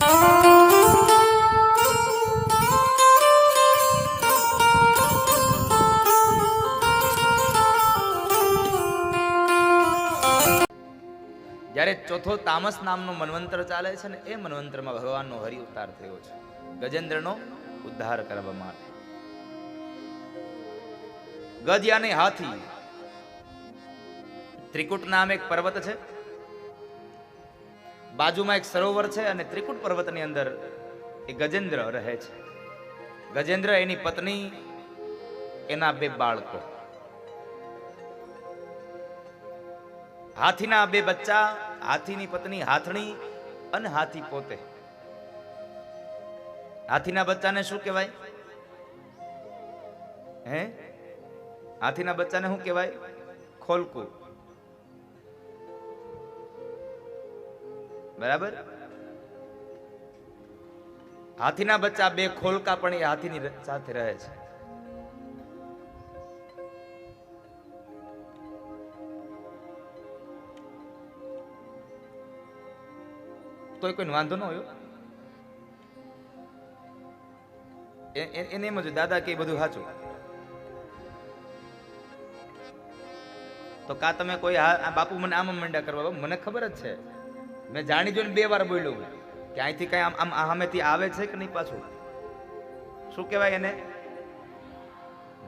જ્યારે ચોથો તામસ નામનો મન્વંતર ચાલે છે ને, એ મન્વંતરમાં ભગવાનનો હરિ અવતાર થયો છે ગજેન્દ્રનો ઉદ્ધાર કરવા માટે. ગજ યાને હાથી. ત્રિકુટ નામ એક પર્વત છે, બાજુમાં એક સરોવર છે, અને ત્રિકુટ પર્વતની અંદર એ ગજેન્દ્ર રહે છે. ગજેન્દ્ર, એની પત્ની, એના 2 બાળકો, હાથીના 2 બચ્ચા, હાથીની પત્ની હાથણી અને હાથી પોતે. હાથીના બચ્ચાને શું કહેવાય? હાથીના બચ્ચાને શું કહેવાય? ખોલકું. બરાબર. હાથીના બચ્ચા 2 ખોલકા પણ એ હાથીની સાથે રહે છે. તો કોઈ વાંધો ન હોય, એને એમ જ દાદા કે બધું સાચું. તો કા તમે કોઈ બાપુ મને આમ મંડા કરવા? મને ખબર જ છે, મેં જાણી જોઈને 2 વાર બોલ્યો કે અહીંથી કઈ આમ સામેથી આવે છે કે નહીં. પાછું શું કહેવાય એને?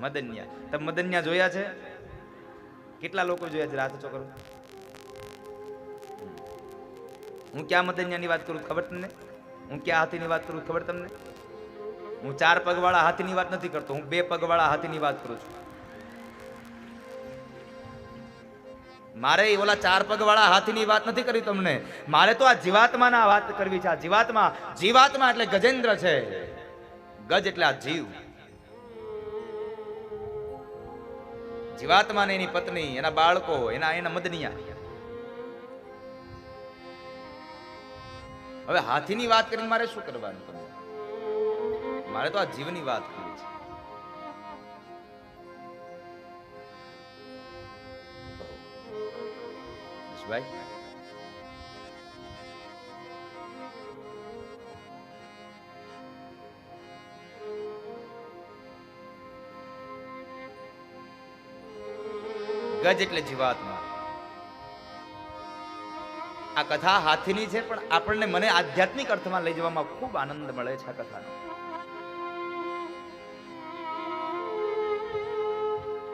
મદન્યા. તમે મદન્યા જોયા છે? કેટલા લોકો જોયા છે? રાત ચોકરો. હું ક્યાં મદન્યાની વાત કરું ખબર તમને? હું ક્યાં હાથીની વાત કરું ખબર તમને? હું 4 પગવાળા હાથીની વાત નથી કરતો, હું 2 પગવાળા હાથીની વાત કરું છું. મારે ઓલા 4 પગવાળા હાથીની વાત નથી કરી તમને, મારે તો આ જીવાત્માના વાત કરવી છે. આ જીવાત્મા, જીવાત્મા એટલે ગજેન્દ્ર છે. ગજ એટલે આ જીવ. જીવાત્મા ને એની પત્ની, એના બાળકો, એના મદનિયા. હવે હાથીની વાત કરીને મારે શું કરવાનું? તમે મારે તો આ જીવની વાત કરવી છે. ભાઈ ગજ એટલે જીવાત્મા. આ કથા હાથીની છે, પણ આપણને, મને આધ્યાત્મિક અર્થમાં લઈ જવામાં ખૂબ આનંદ મળે છે આ કથાનો.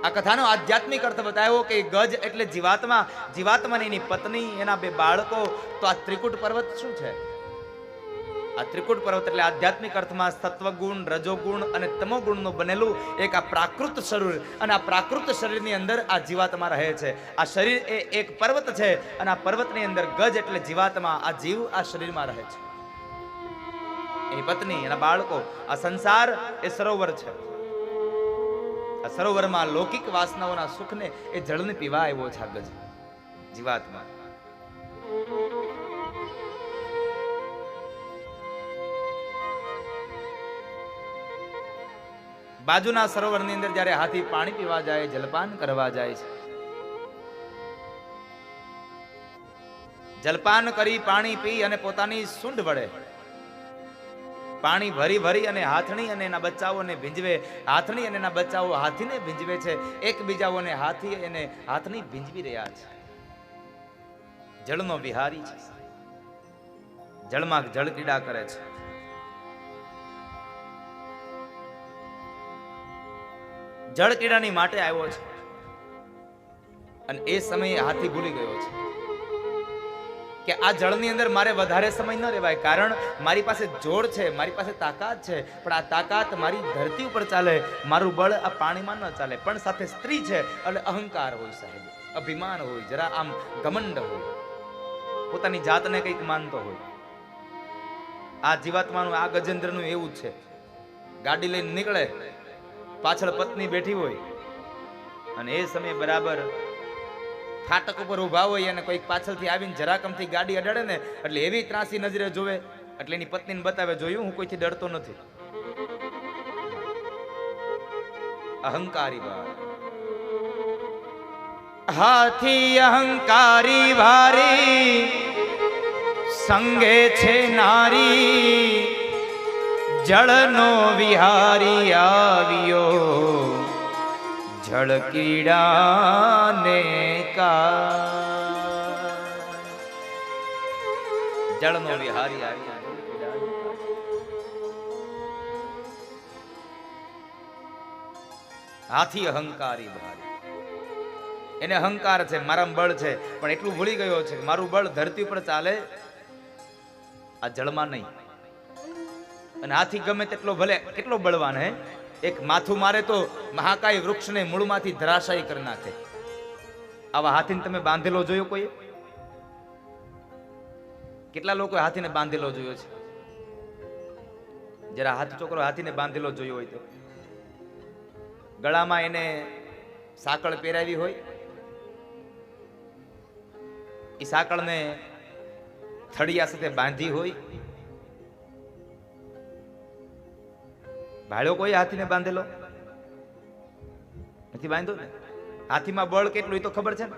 આ કથાનો આધ્યાત્મિક અર્થ બતાવ્યો કે ગજ એટલે જીવાત્મા, જીવાત્માની એની પત્ની, એના 2 બાળકો. તો આ ત્રિકુટ પર્વત શું છે? આ ત્રિકુટ પર્વત એટલે આધ્યાત્મિક અર્થમાં સત્વગુણ, રજોગુણ અને તમોગુણનું બનેલું એક આ પ્રાકૃત શરીર. અને આ પ્રાકૃત શરીરની અંદર આ જીવાત્મા રહે છે. આ શરીર એ એક પર્વત છે, અને આ પર્વતની અંદર ગજ એટલે જીવાત્મા, આ જીવ આ શરીરમાં રહે છે. એની પત્ની, એના બાળકો. આ સંસાર એ સરોવર છે. આ સરોવરમાં લૌકિક વાસનાઓના સુખને એ જળને પીવા આવ્યો છે આ ગજ, જીવાત્મા. બાજુના સરોવરની અંદર જ્યારે હાથી પાણી પીવા જાય, જલપાન કરવા જાય છે, જલપાન કરી પાણી પી અને પોતાની સૂંઢ વડે પાણી ભરી ભરી અને હાથણી અને એના બચ્ચાઓને ભીંજવે. હાથણી અને એના બચ્ચાઓ હાથીને ભીંજવે છે. એકબીજાઓને હાથી અને હાથણી ભીંજવી રહ્યા છે. જળનો વિહારી છે, જળમાં જળ ક્રીડા કરે છે. જળ ક્રીડાની માટે આવ્યો છે, અને એ સમયે હાથી ભૂલી ગયો છે કે આ જળની અંદર મારે વધારે સમય ન રહેવાય, કારણ મારી પાસે જોર છે, મારી પાસે તાકાત છે, પણ આ તાકાત મારી ધરતી ઉપર ચાલે, મારું બળ આ પાણીમાં ન ચાલે. પણ સાથે સ્ત્રી છે એટલે અહંકાર હોય સાહેબ, અભિમાન હોય, જરા આમ ઘમંડ હોય, પોતાની જાતને કંઈક માનતો હોય. આ જીવાત્માનું, આ ગજેન્દ્રનું એવું જ છે. ગાડી લઈને નીકળે, પાછળ પત્ની બેઠી હોય, અને એ સમયે બરાબર ફાટક ઉપર ઉભા હોય અને કોઈક પાછળથી આવીને જરાકમથી ગાડી અડાડે ને, એટલે એવી ત્રાસી નજરે જોવે, એટલે એની પત્નીને બતાવે, જોયું હું કોઈથી ડરતો નથી. અહંકારી વાત. હાથી અહંકારી ભારી, સંગે છે નારી જળનો વિહારી આવ્યો જળ કીડાને જળનો વિહારી આવ્યો. હાથી અહંકારી ભારી, એને અહંકાર છે, મારામાં બળ છે, પણ એટલું ભૂલી ગયો છે મારું બળ ધરતી ઉપર ચાલે, આ જળમાં નહીં. અને હાથી ગમે તેટલો ભલે કેટલો બળવાન હે, એક માથું મારે તો મહાકાય વૃક્ષને મૂળમાંથી ધરાશાયી કરી નાખે. આવા હાથીને તમે બાંધેલો જોયો કોઈ? કેટલા લોકો હાથીને બાંધેલો જોયો છે? જરા હાથ છોકરો હાથીને બાંધેલો જોયો હોય તો ગળામાં એને સાંકળ પહેરાવી હોય, એ સાંકળને થળિયા સાથે બાંધી હોય. ભાડ્યો કોઈ હાથીને બાંધેલો નથી? બાંધ્યો ને. હાથીમાં બળ કેટલું એ તો ખબર છે ને?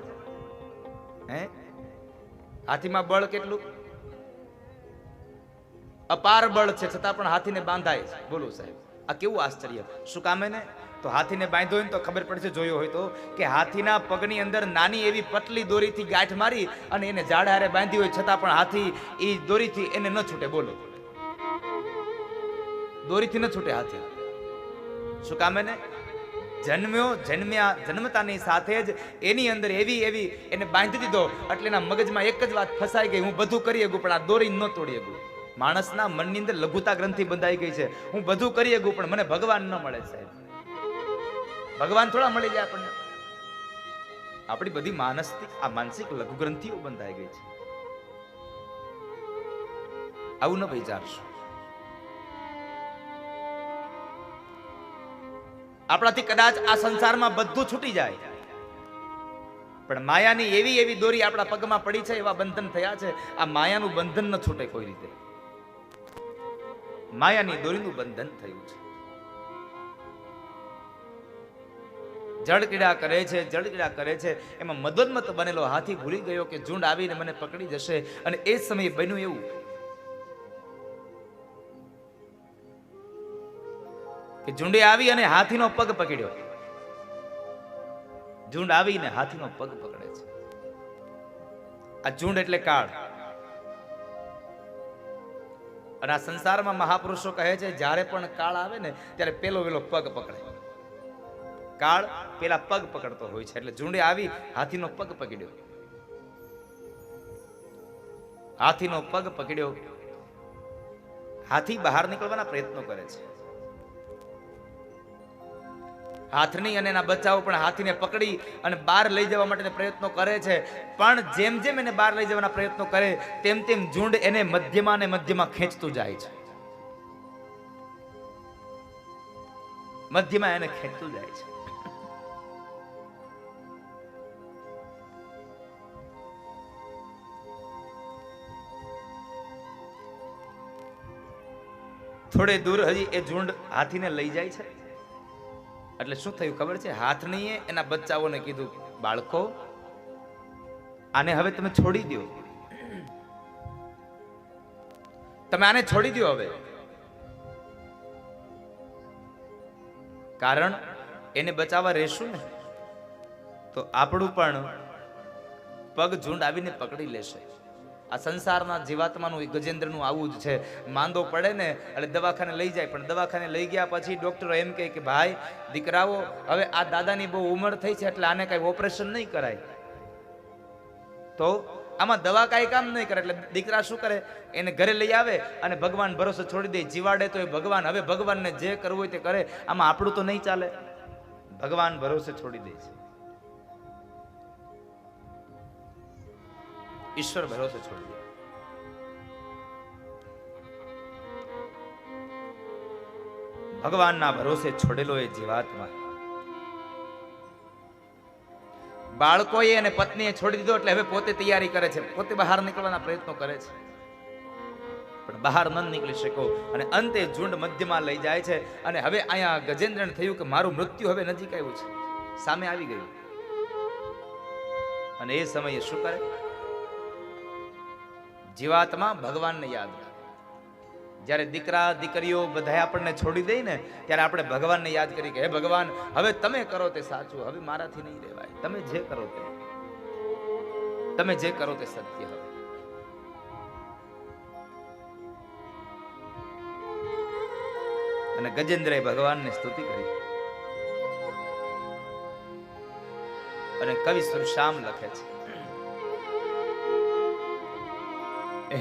હે, હાથીમાં બળ કેટલું? અપાર બળ છે, છતાં પણ હાથીને બાંધાય છે. બોલો સાહેબ, આ કેવું આશ્ચર્ય! શું કામે ને? તો હાથીને બાંધ્યો હોય તો ખબર પડશે, જોયો હોય તો, કે હાથીના પગની અંદર નાની એવી પતલી દોરીથી ગાંઠ મારી અને એને ઝાડ હારે બાંધી હોય, છતાં પણ હાથી એ દોરીથી એને ન છૂટે. બોલો, દોરીથી ન છૂટે હાથી. શું કામે ને? જન્મતાની સાથે જ એની અંદર એવી એને બાંધી દીધો એટલે એના મગજમાં એક જ વાત ફસાઈ ગઈ, હું બધું કરી શકું પણ આ દોરી ન તોડી શકું. માણસના મનની અંદર લઘુતા ગ્રંથિ બંધાઈ ગઈ છે, હું બધું કરી શકું પણ મને ભગવાન ન મળે. સાહેબ, ભગવાન થોડા મળી જાય આપણને? આપણી બધી માનસિક લઘુ ગ્રંથિઓ બંધાઈ ગઈ છે. આવું ન વિચારશું. આપણાથી કદાચ આ સંસારમાં બધું છૂટી જાય, પણ માયાની એવી દોરી આપણા પગમાં પડી છે, એવા બંધન થયા છે. આ માયાનું બંધન ન છૂટે કોઈ રીતે. માયાની દોરીનું બંધન થયું છે. જળકીડા કરે છે. એમાં મદોન્મત બનેલો હાથી ભૂલી ગયો કે ઝુંડ આવીને મને પકડી જશે. અને એ સમયે બન્યું એવું કે ઝુંડે આવી અને હાથીનો પગ પકડ્યો. ઝુંડ આવીને હાથીનો પગ પકડે છે. આ ઝુંડ એટલે કાળ. અને આ સંસારમાં મહાપુરુષો કહે છે, જ્યારે પણ કાળ આવે ને ત્યારે પેલો પગ પકડે. કાળ પેલા પગ પકડતો હોય છે. એટલે ઝુંડે આવી હાથીનો પગ પકડ્યો. હાથીનો પગ પકડ્યો. હાથી બહાર નીકળવાના પ્રયત્નો કરે છે. હાથની અને એના બચ્ચાઓ પણ હાથીને પકડી અને બહાર લઈ જવા માટે પ્રયત્નો કરે છે. પણ જેમ જેમ એને બહાર લઈ જવાના પ્રયત્નો કરે તેમ ઝુંડ એને મધ્યમાં ને મધ્યમાં ખેંચતું જાય છે. મધ્યમાં એને ખેંચતું જાય છે. થોડે દૂર હજી એ ઝુંડ હાથીને લઈ જાય છે. એટલે શું થયું ખબર છે? હાથણીએ એના બચ્ચાઓને કીધું, બાળકો, આને હવે તમે છોડી દો. તમે આને છોડી દો હવે. કારણ એને બચાવવા રહેશું ને તો આપણું પણ પગ ઝુંડ આવીને પકડી લેશે. આ સંસારના જીવાત્માનું ગજેન્દ્રનું આવું જ છે. માંદો પડે ને એટલે દવાખાને લઈ જાય, પણ દવાખાને લઈ ગયા પછી ડોક્ટરો એમ કહે કે ભાઈ દીકરાઓ, હવે આ દાદાની બહુ ઉંમર થઈ છે એટલે આને કઈ ઓપરેશન નહીં કરાય. તો આમાં દવા કાંઈ કામ નહીં કરે. એટલે દીકરા શું કરે? એને ઘરે લઈ આવે અને ભગવાન ભરોસે છોડી દે. જીવાડે તો એ ભગવાન, હવે ભગવાનને જે કરવું હોય તે કરે. આમાં આપણું તો નહીં ચાલે. ભગવાન ભરોસે છોડી દે છે. ઈશ્વર ભરોસે છોડી દે. ભગવાનના ભરોસે છોડેલો એ જીવાત્મા, બાળકોએ અને પત્નીએ છોડી દીધો એટલે હવે પોતે તૈયારી કરે છે, પોતે બહાર નીકળવાના પ્રયત્નો કરે છે, પણ બહાર ન નીકળી શકો. અને અંતે ઝુંડ મધ્યમાં લઈ જાય છે. અને હવે અહીંયા ગજેન્દ્રને થયું કે મારું મૃત્યુ હવે નજીક આવ્યું છે, સામે આવી ગયું. અને એ સમયે શું કરે? જીવાત્મા ભગવાનને યાદ રાખે. જ્યારે દીકરા દીકરીઓ બધા આપણને છોડી દે ને ત્યારે આપણે ભગવાનને યાદ કરી કે હે ભગવાન, હવે તમે કરો તે સાચું, હવે મારાથી નહીં રહેવાય. તમે જે કરો તે સત્ય. હવે અને ગજેન્દ્રએ ભગવાનની સ્તુતિ કરી અને કવિ સુરશ્યામ લખે છે,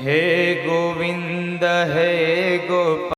હે ગોવિંદ હે ગોપાલ